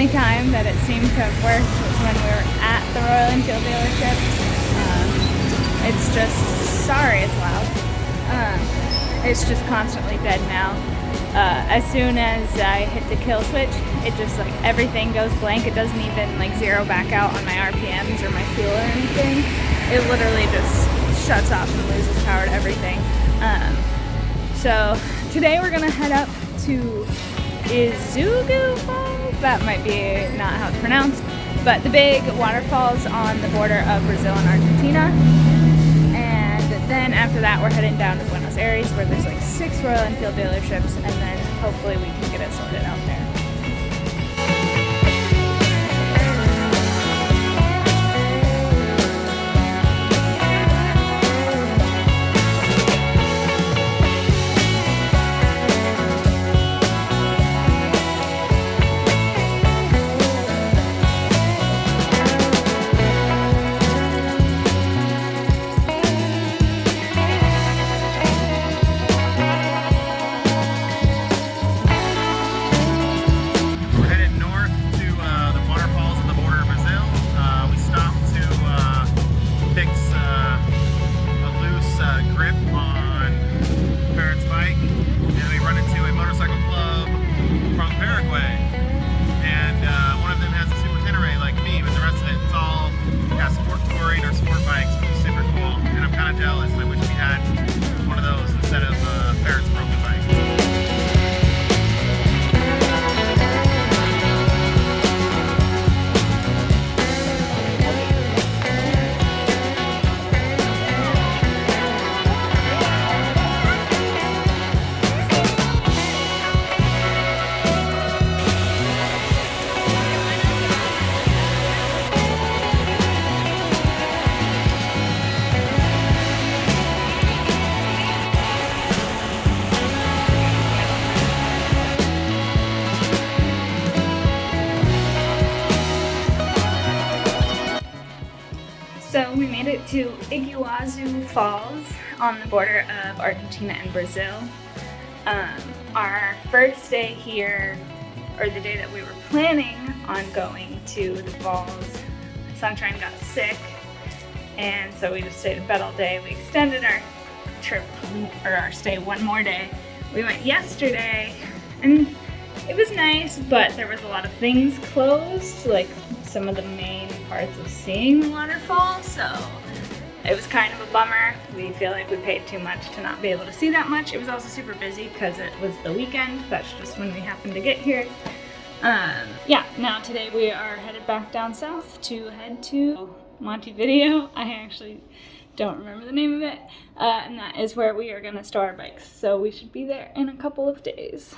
only time that it seemed to have worked was when we were at the Royal Enfield dealership. It's just, sorry it's loud. It's just constantly dead now. As soon as I hit the kill switch, it just like everything goes blank. It doesn't even like zero back out on my RPMs or my fuel or anything. It literally just shuts off and loses power to everything. So today we're gonna head up to Iguazu Falls. That might be not how it's pronounced, but the big waterfalls on the border of Brazil and Argentina. And then after that, we're heading down to Buenos Aires, where there's like 6 Royal Enfield dealerships, and then hopefully we can get it sorted out there. So we made it to Iguazu Falls on the border of Argentina and Brazil. Our first day here, or the day that we were planning on going to the falls, Sunshine got sick, and so we just stayed in bed all day. We extended our trip, or our stay, one more day. We went yesterday, and it was nice, but there was a lot of things closed, like some of the main parts of seeing the waterfall, so it was kind of a bummer. We feel like we paid too much to not be able to see that much. It was also super busy because it was the weekend. That's just when we happened to get here. Yeah, now today we are headed back down south to head to Montevideo. I actually don't remember the name of it, and that is where we are going to store our bikes, so we should be there in a couple of days.